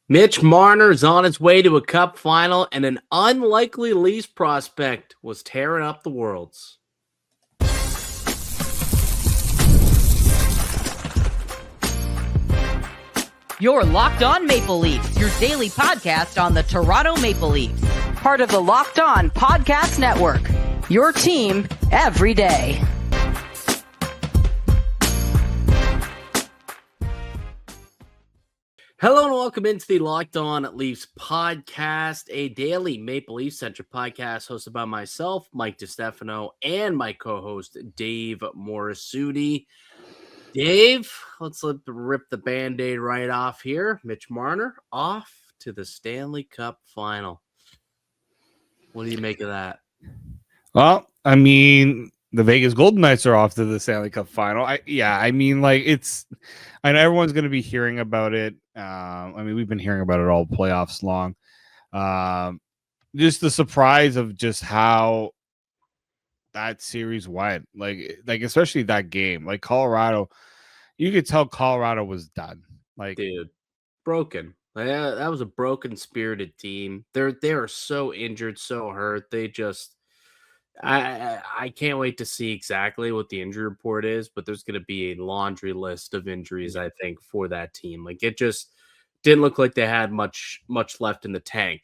Mitch Marner is on his way to a Cup Final, and an unlikely Leafs prospect was tearing up the worlds. You're Locked On Maple Leafs, your daily podcast on the Toronto Maple Leafs. Part of the Locked On Podcast Network, your team every day. Hello and welcome into the Locked On Leafs podcast, a daily Maple Leafs centric podcast hosted by myself, Mike DiStefano, and my co-host, Dave Morassutti. Dave, let's rip the Band-Aid right off here. Mitch Marner off to the Stanley Cup Final. What do you make of that? Well, I mean, the Vegas Golden Knights are off to the Stanley Cup Final. I know everyone's going to be hearing about it. We've been hearing about it all playoffs long. Just the surprise of just how that series went, like especially that game, like Colorado. You could tell Colorado was done. Like, dude, broken. That was a broken spirited team. They are so injured, so hurt. They just, I can't wait to see exactly what the injury report is, but there's going to be a laundry list of injuries, I think, for that team. Like, it just didn't look like they had much left in the tank,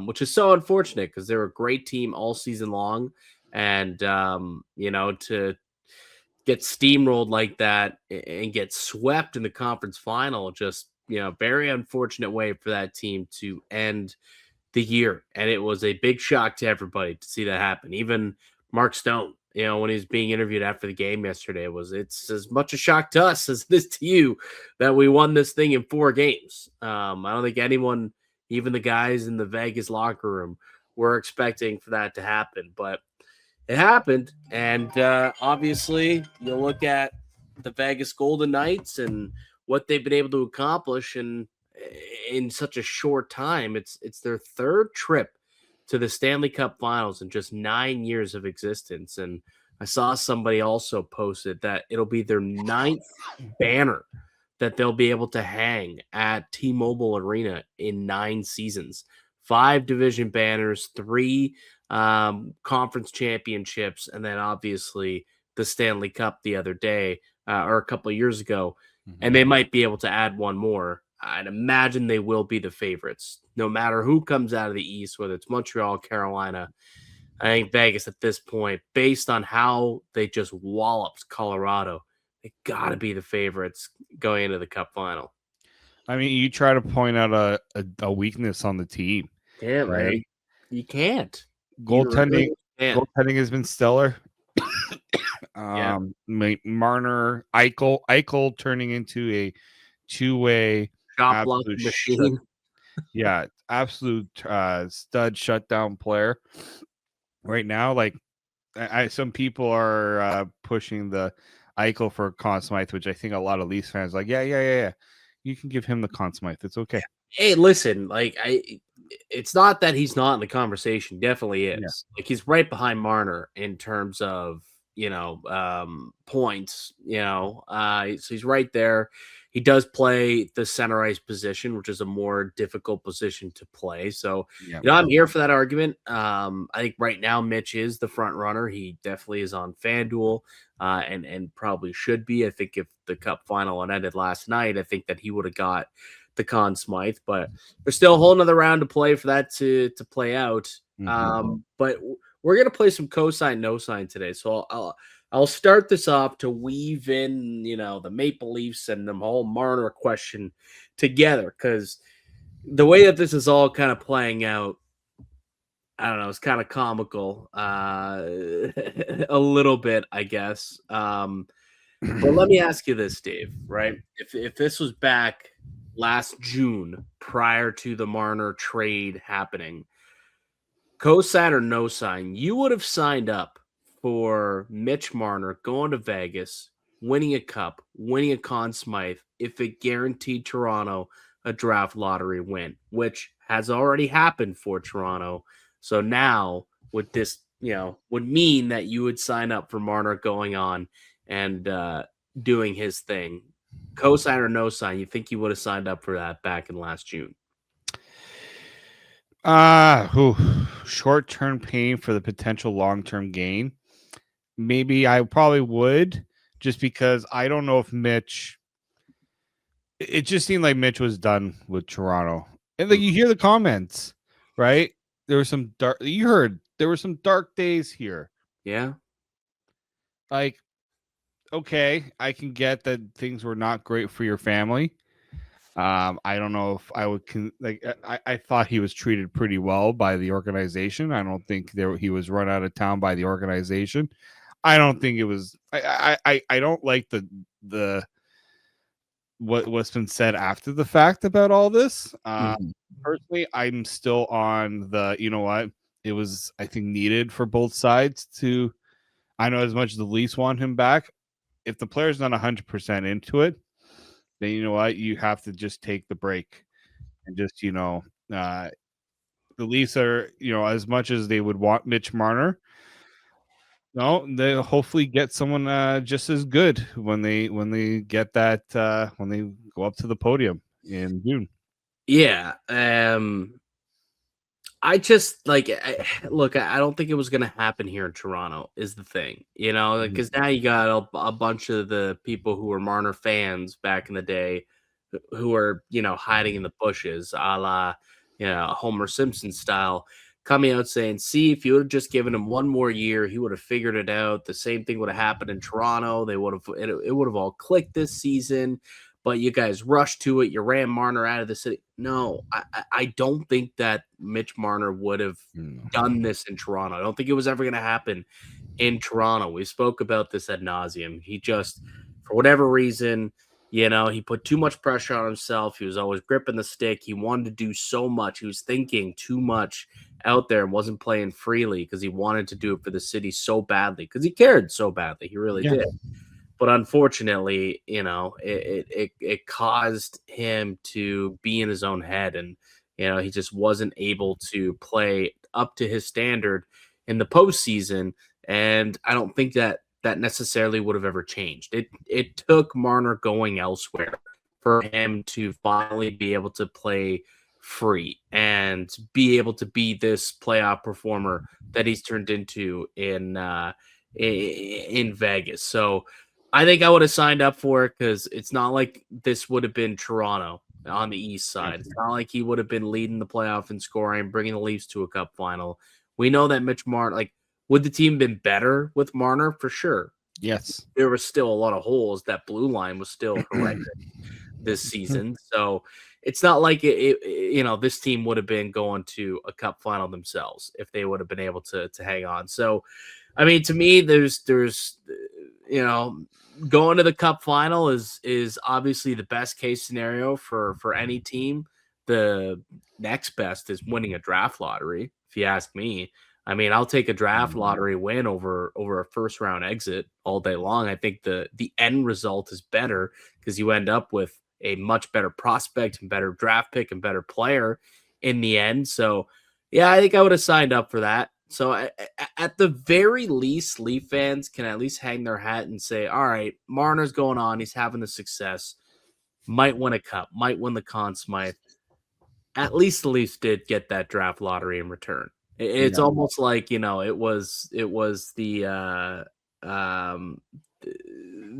which is so unfortunate because they're a great team all season long. And, to get steamrolled like that and get swept in the conference final, just, very unfortunate way for that team to end the year. And it was a big shock to everybody to see that happen. Even Mark Stone, when he was being interviewed after the game yesterday, it's as much a shock to us as it is to you that we won this thing in 4 games. I don't think anyone, even the guys in the Vegas locker room, were expecting for that to happen, but it happened. And obviously you look at the Vegas Golden Knights and what they've been able to accomplish in such a short time. It's their 3rd trip to the Stanley Cup Finals in just 9 years of existence. And I saw somebody also posted that it'll be their 9th banner that they'll be able to hang at T-Mobile Arena in 9 seasons. 5 division banners, 3 conference championships, and then obviously the Stanley Cup the other day or a couple of years ago. And they might be able to add one more. I'd imagine they will be the favorites, no matter who comes out of the East, whether it's Montreal, Carolina. I think Vegas at this point, based on how they just walloped Colorado, they got to be the favorites going into the Cup Final. I mean, you try to point out a weakness on the team. Yeah, right? Man. You can't. Goaltending has been stellar. Yeah. Marner, Eichel turning into a 2-way shot block machine. Absolute stud shutdown player. Right now, like some people are pushing the Eichel for Conn Smythe, which I think a lot of Leafs fans are like, yeah. You can give him the Conn Smythe. It's okay. Hey, listen, it's not that he's not in the conversation. Definitely is. Yeah. Like, he's right behind Marner in terms of, points, so he's right there. He does play the center ice position, which is a more difficult position to play. So, I'm here for that argument. I think right now Mitch is the front runner. He definitely is on FanDuel and probably should be. I think if the Cup Final had ended last night, I think that he would have got the Conn Smythe, but there's still a whole nother round to play for that to play out. But we're going to play some cosign, no sign today. So I'll start this off to weave in, the Maple Leafs and the whole Marner question together, because the way that this is all kind of playing out, I don't know, it's kind of comical a little bit, I guess. But let me ask you this, Dave, right? If this was back last June prior to the Marner trade happening, cosign or no sign, you would have signed up for Mitch Marner going to Vegas, winning a cup, winning a Conn Smythe, if it guaranteed Toronto a draft lottery win, which has already happened for Toronto. So now with this, would mean that you would sign up for Marner going on and doing his thing Cosign or no sign, you think you would have signed up for that back in last June? Short-term pain for the potential long-term gain. Maybe I probably would, just because I don't know if Mitch. It just seemed like Mitch was done with Toronto, and like you hear the comments, right? There was some dark. You heard there were some dark days here. Yeah. Like, okay, I can get that things were not great for your family. I don't know if I would I thought he was treated pretty well by the organization. I don't think he was run out of town by the organization. I don't think it was. I don't like the what's been said after the fact about all this. Personally, I'm still on the, you know what, it was, I think, needed for both sides to. I know as much as the Leafs want him back, if the player's not 100% into it, then you know what, you have to just take the break and just, the Leafs are, as much as they would want Mitch Marner, no, they'll hopefully get someone just as good when they get that when they go up to the podium in June. Yeah. I just look, I don't think it was going to happen here in Toronto is the thing, because now you got a bunch of the people who were Marner fans back in the day who are, hiding in the bushes, a la, Homer Simpson style, coming out saying, see, if you would have just given him one more year, he would have figured it out. The same thing would have happened in Toronto. They would have, it would have all clicked this season, but you guys rushed to it. You ran Marner out of the city. No, I don't think that Mitch Marner would have done this in Toronto. I don't think it was ever going to happen in Toronto. We spoke about this ad nauseum. He just, for whatever reason, he put too much pressure on himself. He was always gripping the stick. He wanted to do so much. He was thinking too much out there and wasn't playing freely because he wanted to do it for the city so badly, because he cared so badly. He really did. But unfortunately, it caused him to be in his own head, and he just wasn't able to play up to his standard in the postseason. And I don't think that necessarily would have ever changed. It took Marner going elsewhere for him to finally be able to play free and be able to be this playoff performer that he's turned into in Vegas. So I think I would have signed up for it, because it's not like this would have been Toronto on the East side. It's not like he would have been leading the playoff in scoring, bringing the Leafs to a Cup final. We know that Mitch Marner, would the team been better with Marner? For sure. Yes. There was still a lot of holes. That blue line was still horrendous this season. So it's not like this team would have been going to a Cup final themselves if they would have been able to hang on. So, I mean, to me, there's going to the Cup final is obviously the best case scenario for any team. The next best is winning a draft lottery, if you ask me. I mean, I'll take a draft lottery win over a first round exit all day long. I think the end result is better because you end up with a much better prospect and better draft pick and better player in the end. So, yeah, I think I would have signed up for that. So at the very least, Leaf fans can at least hang their hat and say, all right, Marner's going on. He's having the success. Might win a cup. Might win the Conn Smythe. At least the Leafs did get that draft lottery in return. It's almost like, it was the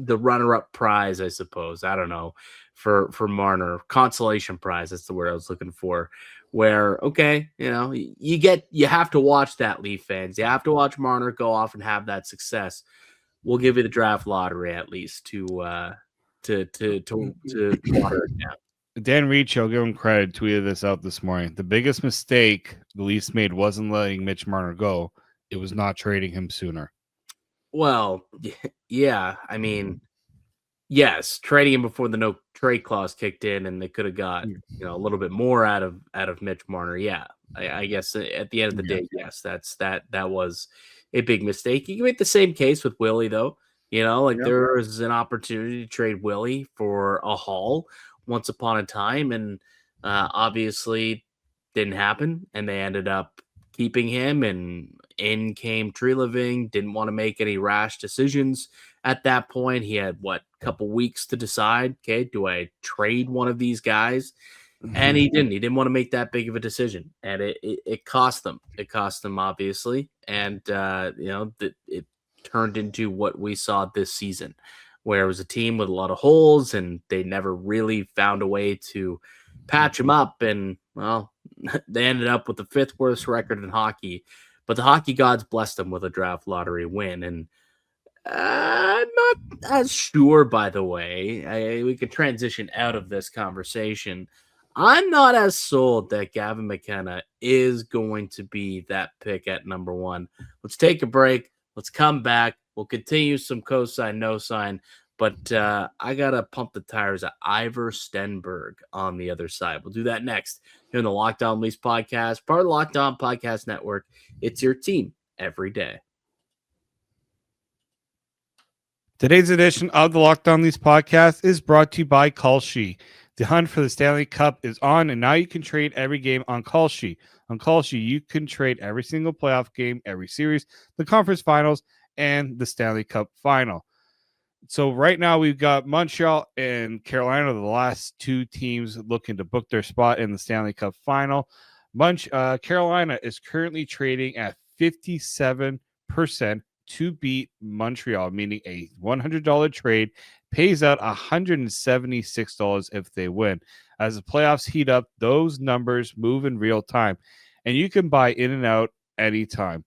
runner-up prize, I suppose. I don't know, for Marner. Consolation prize, that's the word I was looking for. Where, okay, you have to watch that, Leaf fans. You have to watch Marner go off and have that success. We'll give you the draft lottery at least to water it down. Dan Riccio, give him credit, tweeted this out this morning. The biggest mistake the Leafs made wasn't letting Mitch Marner go. It was not trading him sooner. Well, yeah. I mean, yes, trading him before the no trade clause kicked in, and they could have got a little bit more out of Mitch Marner. Yeah, I guess at the end of the day, yes, that was a big mistake. You can make the same case with Willie, though. There was an opportunity to trade Willie for a haul once upon a time, and obviously didn't happen, and they ended up keeping him, and in came Tree Living. Didn't want to make any rash decisions at that point. He had couple weeks to decide. Okay, do I trade one of these guys? And he didn't. He didn't want to make that big of a decision, and it cost them. It cost them obviously, and it turned into what we saw this season, where it was a team with a lot of holes, and they never really found a way to patch them up. And well, they ended up with the 5th worst record in hockey, but the hockey gods blessed them with a draft lottery win. And I'm not as sure, by the way. We could transition out of this conversation. I'm not as sold that Gavin McKenna is going to be that pick at number 1. Let's take a break. Let's come back. We'll continue some cosign, no sign. But I got to pump the tires of Ivar Stenberg on the other side. We'll do that next here in the Locked On Leafs podcast, part of the Locked On Podcast Network. It's your team every day. Today's edition of the Locked On Leafs podcast is brought to you by KALSHI. The hunt for the Stanley Cup is on, and now you can trade every game on KALSHI. On KALSHI, you can trade every single playoff game, every series, the conference finals, and the Stanley Cup Final. So right now we've got Montreal and Carolina, the last 2 teams looking to book their spot in the Stanley Cup Final. Carolina is currently trading at 57% to beat Montreal, meaning a $100 trade pays out $176 if they win. As the playoffs heat up, those numbers move in real time, and you can buy in and out anytime.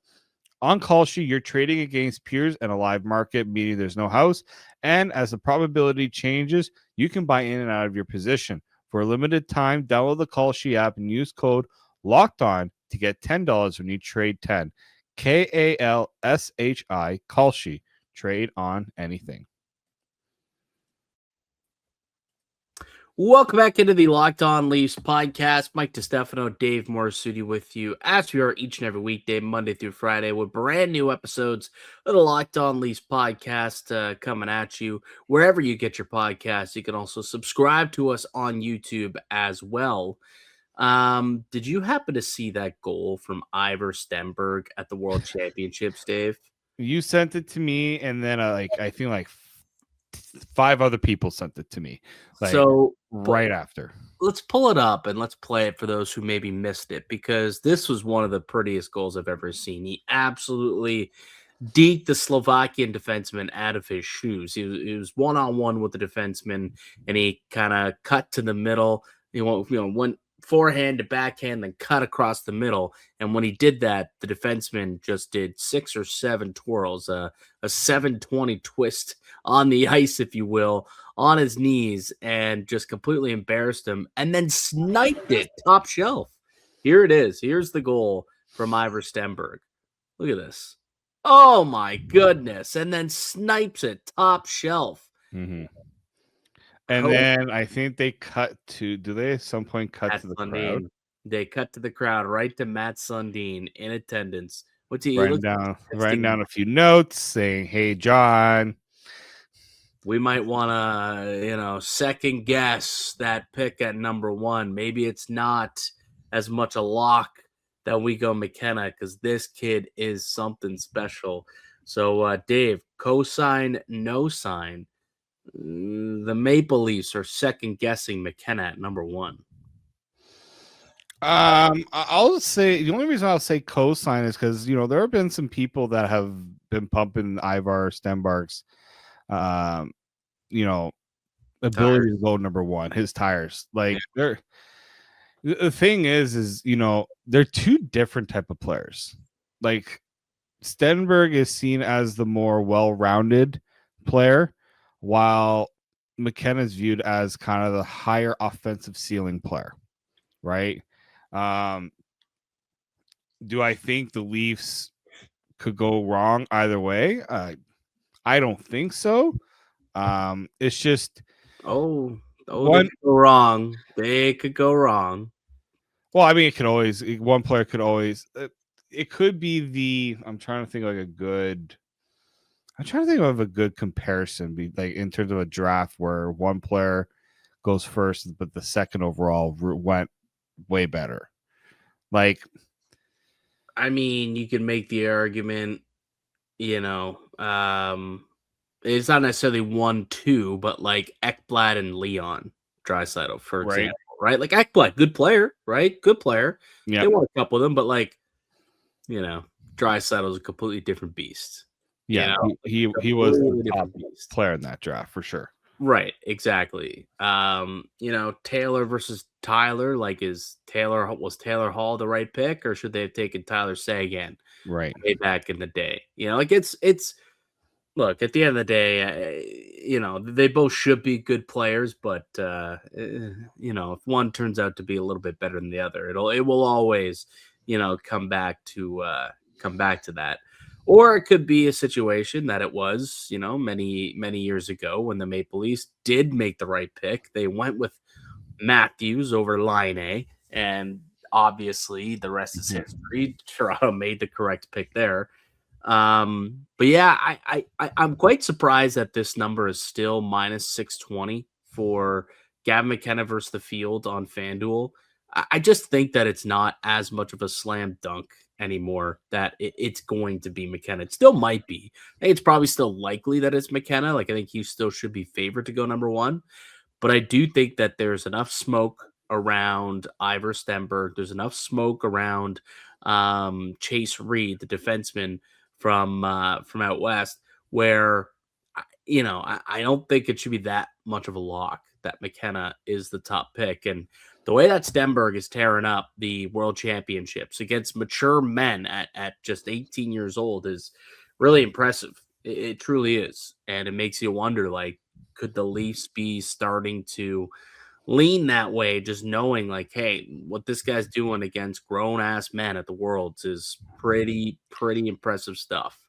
On KALSHI, you're trading against peers in a live market, meaning there's no house, and as the probability changes, you can buy in and out of your position. For a limited time, download the KALSHI app and use code LOCKEDON to get $10 when you trade 10. KALSHI, KALSHI. Trade on anything. Welcome back into the Locked On Leafs podcast. Mike DiStefano, Dave Morassutti with you, as we are each and every weekday, Monday through Friday, with brand new episodes of the Locked On Leafs podcast coming at you wherever you get your podcasts. You can also subscribe to us on YouTube as well. Did you happen to see that goal from Ivar Stenberg at the World Championships, Dave? You sent it to me, and then I think 5 other people sent it to me. So right after. Let's pull it up and let's play it for those who maybe missed it, because this was one of the prettiest goals I've ever seen. He absolutely deked the Slovakian defenseman out of his shoes. He was one-on-one with the defenseman, and he kind of cut to the middle. Went forehand to backhand, then cut across the middle. And when he did that, the defenseman just did 6 or 7 twirls, a 720 twist on the ice, if you will, on his knees, and just completely embarrassed him, and then sniped it top shelf. Here it is. Here's the goal from Ivar Stenberg. Look at this. Oh my goodness. And then snipes it top shelf. Mm-hmm. And then I think they cut to, do they at some point cut Matt to the Sundin. crowd? They cut to the crowd, right to Matt Sundin in attendance. What's he writing down a few notes saying, "Hey, John, we might want to, second guess that pick at number 1. Maybe it's not as much a lock that we go McKenna, because this kid is something special." So, Dave, cosign, no sign. The Maple Leafs are second guessing McKenna at number 1. I'll say the only reason I'll say cosign is because there have been some people that have been pumping Ivar Stenberg's ability to go number 1, his tires. The thing is they're 2 different type of players. Like, Stenberg is seen as the more well-rounded player, while McKenna is viewed as kind of the higher offensive ceiling player, right? Do I think the Leafs could go wrong either way? I don't think so. It's just they could go wrong. They could go wrong. Well, I mean, one player could always. It could be I'm trying to think of a good comparison, in terms of a draft where one player goes first, but the second overall went way better. I mean, you can make the argument, It's not necessarily 1-2, but like Ekblad and Leon Draisaitl, for Right. example, right? Like Ekblad, good player, right? Good player. Yeah. They won a couple of them, but like, Draisaitl is a completely different beast. Yeah. He was the Completely top different beast. player in that draft for sure. Right, exactly. Taylor versus Tyler, like was Taylor Hall the right pick, or should they have taken Tyler Seguin Right. way back in the day? It's look, at the end of the day, they both should be good players, but if one turns out to be a little bit better than the other, it will always, come back to that. Or it could be a situation that it was, many, many years ago when the Maple Leafs did make the right pick. They went with Matthews over Line, and obviously the rest is history. Toronto made the correct pick there. But yeah, I'm quite surprised that this number is still minus 620 for Gavin McKenna versus the field on FanDuel. I just think that it's not as much of a slam dunk anymore that it's going to be McKenna. It still might be. I think it's probably still likely that it's McKenna. Like, I think he still should be favored to go number one. But I do think that there's enough smoke around Ivar Stenberg. There's enough smoke around Chase Reed, the defenseman from out west, where I don't think it should be that much of a lock that McKenna is the top pick. And the way that Stenberg is tearing up the World Championships against mature men at just 18 years old is really impressive. It truly is, and it makes you wonder, like, could the Leafs be starting to lean that way, just knowing, like, hey, what this guy's doing against grown ass men at the Worlds is pretty impressive stuff.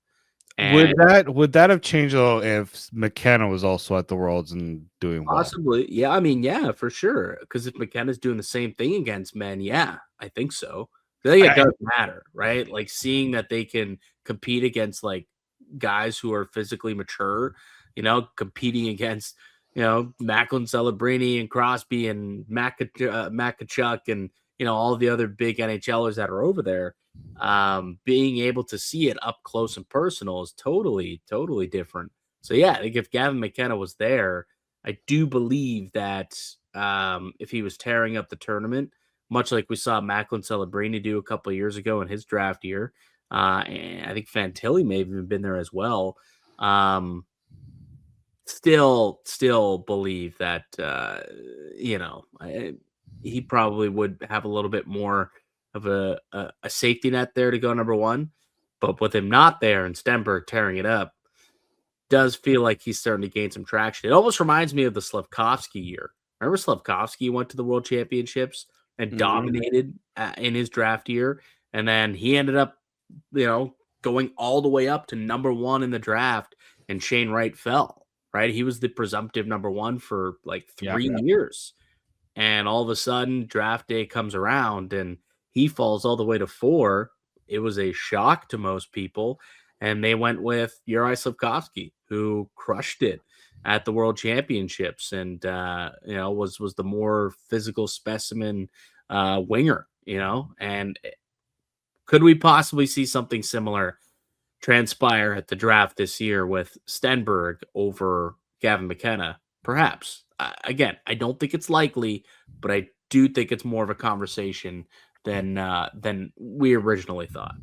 And Would that have changed though if McKenna was also at the Worlds and doing well? possibly, yeah. I mean, yeah, for sure. Because if McKenna's doing the same thing against men, yeah, I think so. I think it does matter, right? Like, seeing that they can compete against like guys who are physically mature, competing against Macklin Celebrini and Crosby and Makachuk and all the other big NHLers that are over there. Being able to see it up close and personal is totally different. So yeah, I think if Gavin McKenna was there, I do believe that if he was tearing up the tournament, much like we saw Macklin Celebrini do a couple of years ago in his draft year, and I think Fantilli may have even been there as well. Still believe that he probably would have a little bit more of a safety net there to go number one. But with him not there and Stenberg tearing it up, does feel like he's starting to gain some traction. It almost reminds me of the Slafkovsky year. Remember Slafkovsky went to the World Championships and dominated in his draft year, and then he ended up, going all the way up to number one in the draft, and Shane Wright fell. Right, he was the presumptive number one for like 3 years, and all of a sudden, draft day comes around and he falls all the way to 4. It was a shock to most people, and they went with Juraj Slafkovsky, who crushed it at the World Championships, and was the more physical specimen winger. And could we possibly see something similar transpire at the draft this year with Stenberg over Gavin McKenna? Perhaps. Again, I don't think it's likely, but I do think it's more of a conversation than we originally thought.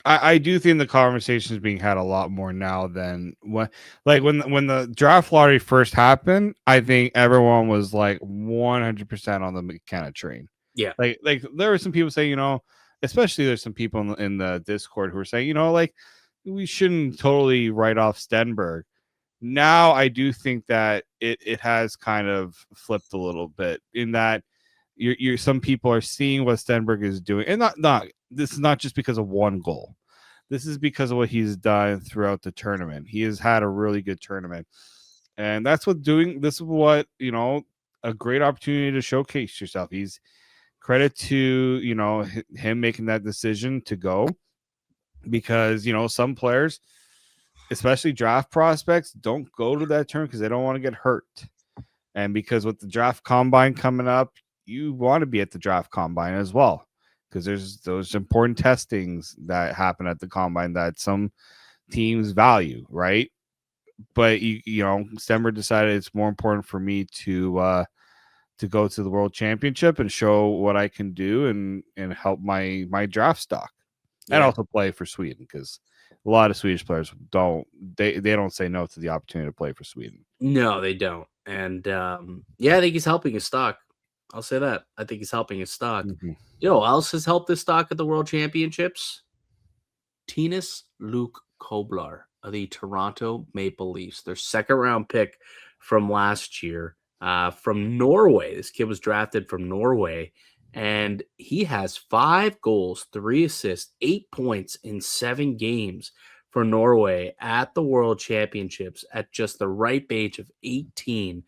I do think the conversation is being had a lot more now than when the draft lottery first happened. I think everyone was like 100% on the McKenna train. Yeah, like there were some people saying, especially there's some people in the Discord who were saying, like, we shouldn't totally write off Stenberg. Now I do think that it has kind of flipped a little bit in that you're some people are seeing what Stenberg is doing, and not this is not just because of one goal. This is because of what he's done throughout the tournament. He has had a really good tournament, and this is what a great opportunity to showcase yourself. He's credit to him making that decision to go. Because some players, especially draft prospects, don't go to that turn because they don't want to get hurt. And because with the draft combine coming up, you want to be at the draft combine as well, because there's those important testings that happen at the combine that some teams value, right? but you know, Stenberg decided it's more important for me to go to the World Championship and show what I can do and help my draft stock, and also play for Sweden, because a lot of Swedish players they don't say no to the opportunity to play for Sweden. No, they don't. And I think he's helping his stock. I'll say that. I think he's helping his stock. Mm-hmm. You know who else has helped his stock at the World Championships? Tinas Luke Kobler of the Toronto Maple Leafs, their second round pick from last year, from Norway. This kid was drafted from Norway, and he has 5 goals, 3 assists, 8 points in 7 games for Norway at the World Championships at just the ripe age of 18.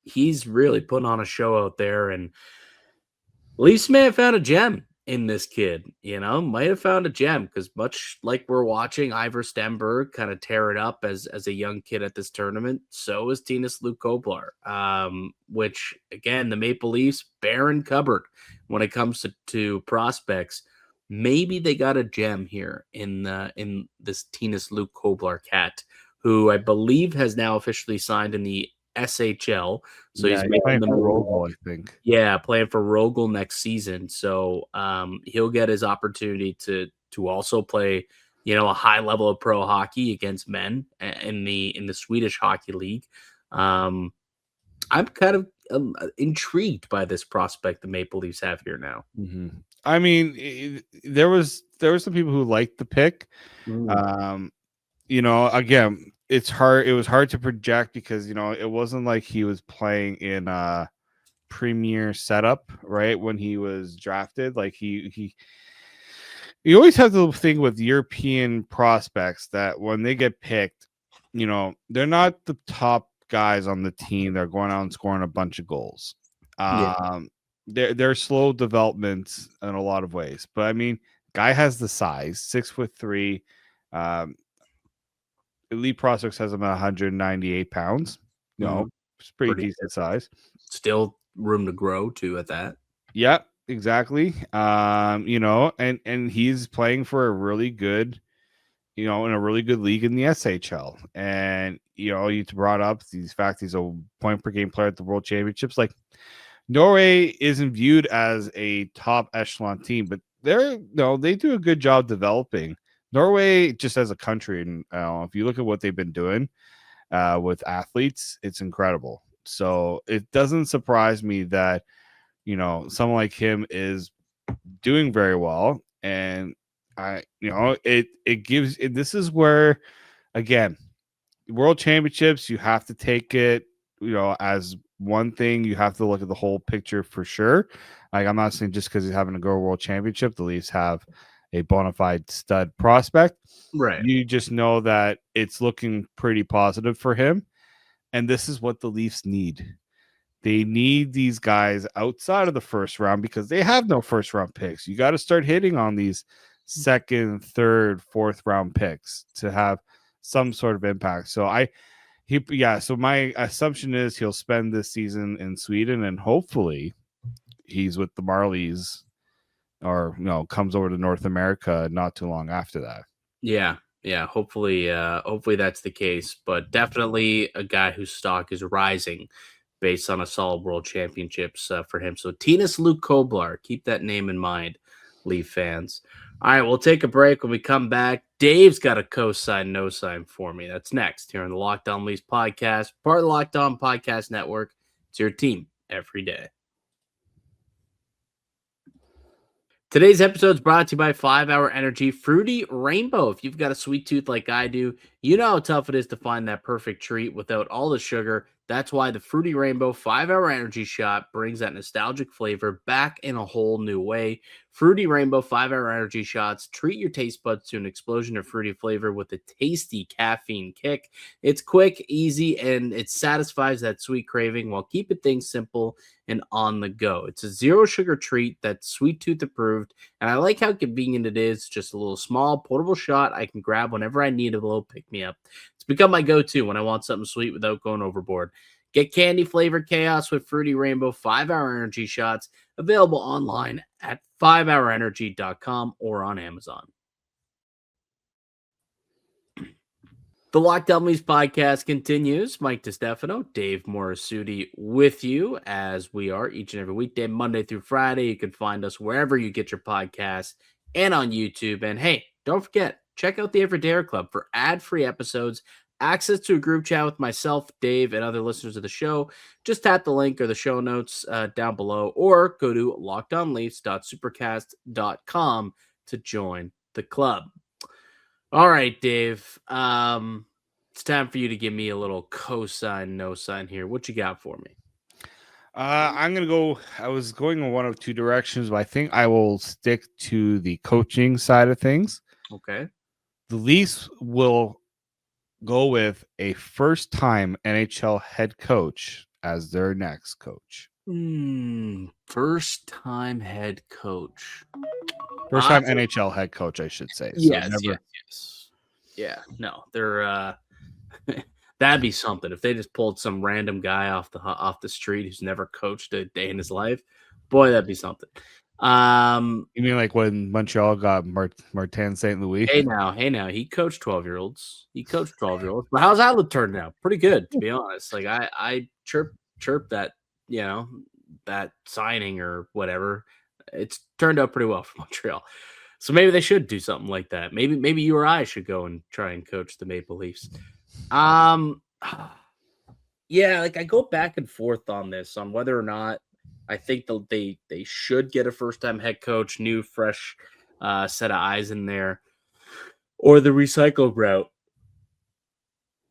He's really putting on a show out there, and Leafs may have found a gem in this kid, might have found a gem, because much like we're watching Ivar Stenberg kind of tear it up as a young kid at this tournament, so is Tinas Luke Kobler, which, again, the Maple Leafs, barren cupboard when it comes to prospects. Maybe they got a gem here in this Tinas Luke Kobler cat, who I believe has now officially signed in the SHL. So he's playing for Rogel, I think. Yeah, playing for Rogel next season. So he'll get his opportunity to also play, a high level of pro hockey against men in the Swedish Hockey League. I'm kind of intrigued by this prospect the Maple Leafs have here now. Mm-hmm. I mean, there was some people who liked the pick. Again, it's hard. It was hard to project because, it wasn't like he was playing in a premier setup, right? When he was drafted, like you always have the thing with European prospects that when they get picked, they're not the top guys on the team. They're going out and scoring a bunch of goals. They're slow developments in a lot of ways, but I mean, guy has the size, 6'3". Elite Prospects has him at 198 pounds. It's pretty decent size. Still room to grow too at that. Yeah, exactly. And he's playing for a really good, in a really good league in the SHL. And you brought up the fact he's a point per game player at the World Championships. Like, Norway isn't viewed as a top echelon team, but they do a good job developing. Norway, just as a country, and if you look at what they've been doing with athletes, it's incredible. So it doesn't surprise me that someone like him is doing very well, and it gives. This is where, again, World Championships, you have to take it as one thing. You have to look at the whole picture for sure. Like, I'm not saying just because he's having to go World Championship, the Leafs have a bona fide stud prospect. Right. You just know that it's looking pretty positive for him. And this is what the Leafs need. They need these guys outside of the first round because they have no first round picks. You got to start hitting on these second, third, fourth round picks to have some sort of impact. So so my assumption is he'll spend this season in Sweden, and hopefully he's with the Marlies, or comes over to North America not too long after that. Yeah. Hopefully that's the case, but definitely a guy whose stock is rising based on a solid World Championships for him. So Tinas Luke Kobler, keep that name in mind, Leaf fans. All right, we'll take a break. When we come back, Dave's got a co-sign, no sign for me. That's next here on the Locked On Leafs podcast, part of the Locked On Podcast Network. It's your team every day. Today's episode is brought to you by 5 Hour Energy Fruity Rainbow. If you've got a sweet tooth like I do, you know how tough it is to find that perfect treat without all the sugar. That's why the Fruity Rainbow 5 Hour Energy Shot brings that nostalgic flavor back in a whole new way. Fruity Rainbow 5 Hour Energy Shots treat your taste buds to an explosion of fruity flavor with a tasty caffeine kick. It's quick, easy, and it satisfies that sweet craving while keeping things simple and on the go. It's a zero sugar treat that's sweet tooth approved, and I like how convenient it is. Just a little small portable shot I can grab whenever I need a little pick-me-up. It's become my go-to when I want something sweet without going overboard. Get candy flavored chaos with Fruity Rainbow 5 Hour Energy Shots, available online at 5hourenergy.com or on Amazon. The Locked On Leafs podcast continues. Mike DiStefano, Dave Morassutti with you as we are each and every weekday, Monday through Friday. You can find us wherever you get your podcasts and on YouTube. And hey, don't forget, check out the Everyday Club for ad-free episodes, access to a group chat with myself, Dave, and other listeners of the show. Just tap the link or the show notes down below, or go to lockedonleafs.supercast.com to join the club. All right, Dave. It's time for you to give me a little cosign, no sign here. What you got for me? I'm gonna go. I was going in one of two directions, but I think I will stick to the coaching side of things. Okay. The Leafs will go with a first-time NHL head coach as their next coach. First-time head coach. First-time NHL head coach, I should say. Yes. Yeah. No, they're that'd be something if they just pulled some random guy off the street who's never coached a day in his life. Boy, that'd be something. You mean like when Montreal got Martin St. Louis? Hey now, he coached 12-year-olds. But how's that turning out? Pretty good, to be honest. Like I chirp that, that signing or whatever. It's turned out pretty well for Montreal. So maybe they should do something like that. Maybe you or I should go and try and coach the Maple Leafs. Yeah, like I go back and forth on this, on whether or not I think they should get a first-time head coach, new, fresh set of eyes in there, or the recycle route.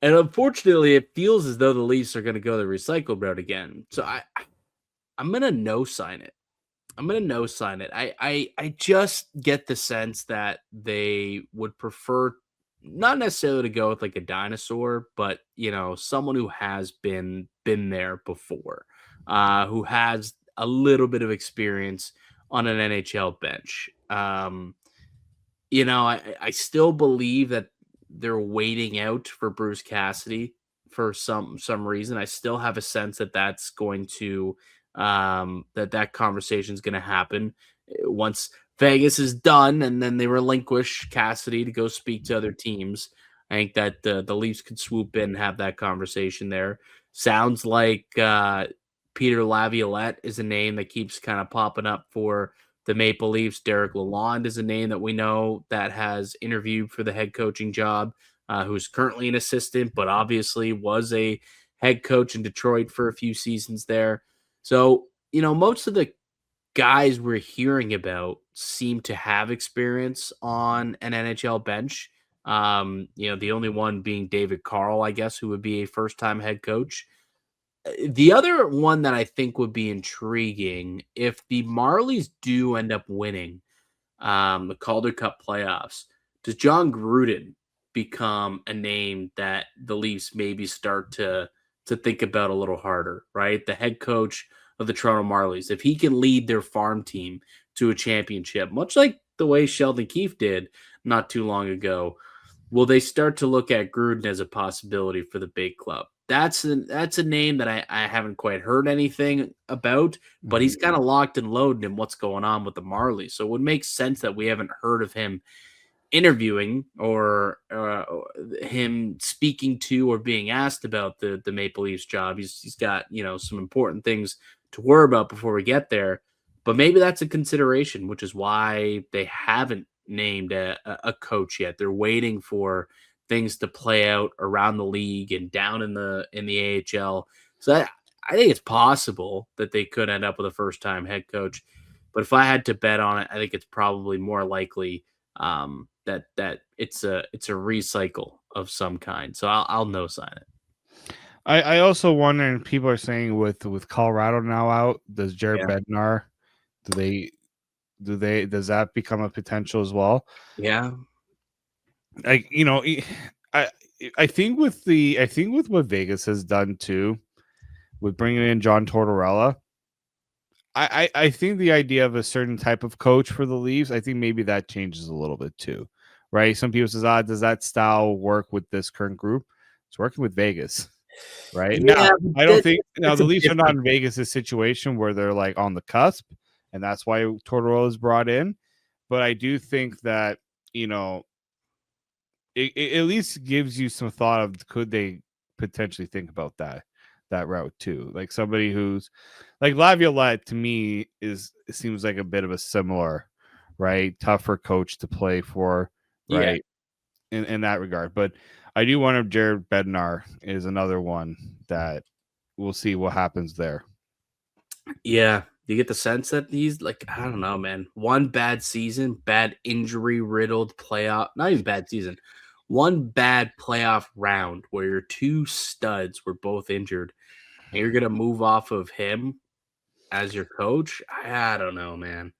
And unfortunately, it feels as though the Leafs are going to go the recycle route again. So I'm going to no-sign it. I just get the sense that they would prefer not necessarily to go with like a dinosaur, but someone who has been there before, who has a little bit of experience on an NHL bench. I still believe that they're waiting out for Bruce Cassidy for some reason. I still have a sense that that's going to that conversation is going to happen once Vegas is done, and then they relinquish Cassidy to go speak to other teams. I think that the Leafs could swoop in and have that conversation there. Sounds like Peter Laviolette is a name that keeps kind of popping up for the Maple Leafs. Derek Lalonde is a name that we know that has interviewed for the head coaching job, who's currently an assistant, but obviously was a head coach in Detroit for a few seasons there. So, most of the guys we're hearing about seem to have experience on an NHL bench. The only one being David Carl, I guess, who would be a first-time head coach. The other one that I think would be intriguing, if the Marlies do end up winning the Calder Cup playoffs, does John Gruden become a name that the Leafs maybe start to think about a little harder, right? The head coach of the Toronto Marlies, if he can lead their farm team to a championship, much like the way Sheldon Keefe did not too long ago, will they start to look at Gruden as a possibility for the big club? That's a name that I haven't quite heard anything about, but he's kind of locked and loaded in what's going on with the Marlies. So it would make sense that we haven't heard of him interviewing or him speaking to or being asked about the Maple Leafs job. He's got some important things to worry about before we get there, but maybe that's a consideration, which is why they haven't named a coach yet. They're waiting for things to play out around the league and down in the AHL. So I think it's possible that they could end up with a first-time head coach, but if I had to bet on it, I think it's probably more likely that it's a recycle of some kind. So I'll no sign it. I also wonder, and people are saying with Colorado now out, does Jared Bednar, does that become a potential as well? Yeah. I think with what Vegas has done too, with bringing in John Tortorella, I think the idea of a certain type of coach for the Leafs, I think maybe that changes a little bit too, right? Some people says, does that style work with this current group? It's working with Vegas, right? Yeah, now, I don't think the Leafs are not in Vegas' situation where they're like on the cusp, and that's why Tortorella is brought in. But I do think that it at least gives you some thought of could they potentially think about that route too. Like somebody who's like Laviolette to me seems like a bit of a similar, right? Tougher coach to play for, right? In that regard. But I do wonder if Jared Bednar is another one that we'll see what happens there. Yeah. You get the sense that he's like, I don't know, man. One bad season, bad injury riddled playoff, not even bad season. One bad playoff round where your two studs were both injured and you're gonna move off of him as your coach. I don't know, man.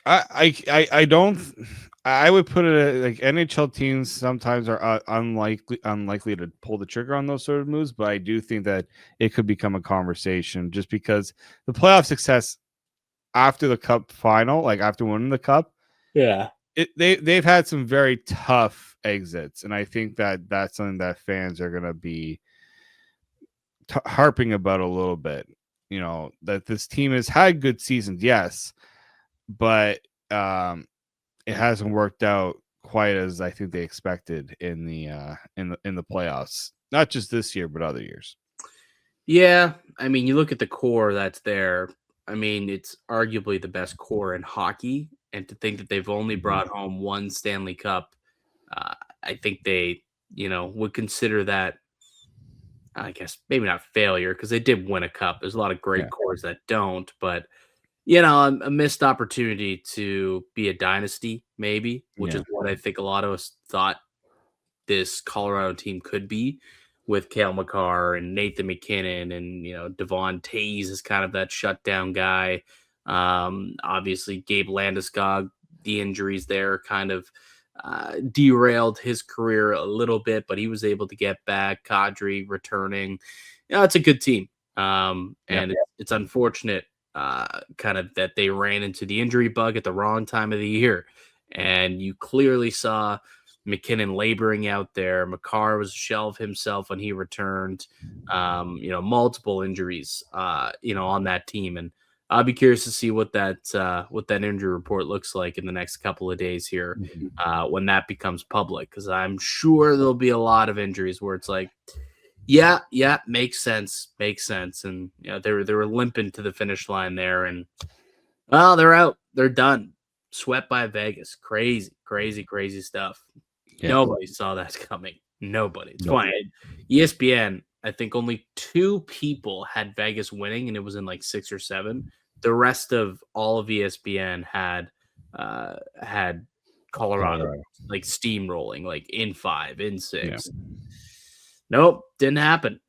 I don't. I would put it like NHL teams sometimes are unlikely to pull the trigger on those sort of moves, but I do think that it could become a conversation just because the playoff success after the Cup final, like after winning the Cup, they've had some very tough exits, and I think that that's something that fans are going to be harping about a little bit. You know, that this team has had good seasons, yes, but it hasn't worked out quite as I think they expected in the playoffs. Not just this year, but other years. Yeah, I mean, you look at the core that's there. I mean, it's arguably the best core in hockey, and to think that they've only brought home one Stanley Cup, I think they, would consider that. I guess maybe not failure because they did win a cup. There's a lot of great cores that don't, but a missed opportunity to be a dynasty, maybe, which is what I think a lot of us thought this Colorado team could be with Cale Makar and Nathan McKinnon and, Devon Taze is kind of that shutdown guy. Obviously, Gabe Landeskog, the injuries there kind of derailed his career a little bit, but he was able to get back. Kadri returning. It's a good team. And it's unfortunate kind of that they ran into the injury bug at the wrong time of the year. And you clearly saw McKinnon laboring out there. Makar was a shell of himself when he returned. Multiple injuries, on that team. And I'll be curious to see what that injury report looks like in the next couple of days here when that becomes public, because I'm sure there'll be a lot of injuries where it's like, yeah, makes sense. And they were limping to the finish line there, and they're out. They're done. Swept by Vegas. Crazy stuff. Yeah. Nobody saw that coming. Nobody. It's funny. ESPN, I think only 2 people had Vegas winning, and it was in like 6 or 7. The rest of all of ESPN had Colorado like steamrolling, like in 5, in 6. Yeah. Nope, didn't happen.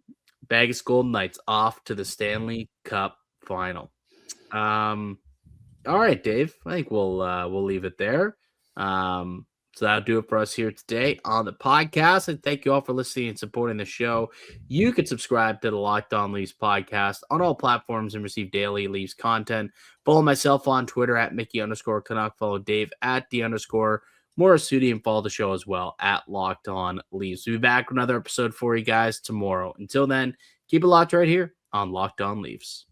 Vegas Golden Knights off to the Stanley Cup Final. All right, Dave. I think we'll leave it there. So that'll do it for us here today on the podcast. And thank you all for listening and supporting the show. You can subscribe to the Locked On Leafs podcast on all platforms and receive daily Leafs content. Follow myself on Twitter at Mickey_Canuck. Follow Dave at _Morassutti, and follow the show as well at Locked On Leafs. We'll be back with another episode for you guys tomorrow. Until then, keep it locked right here on Locked On Leafs.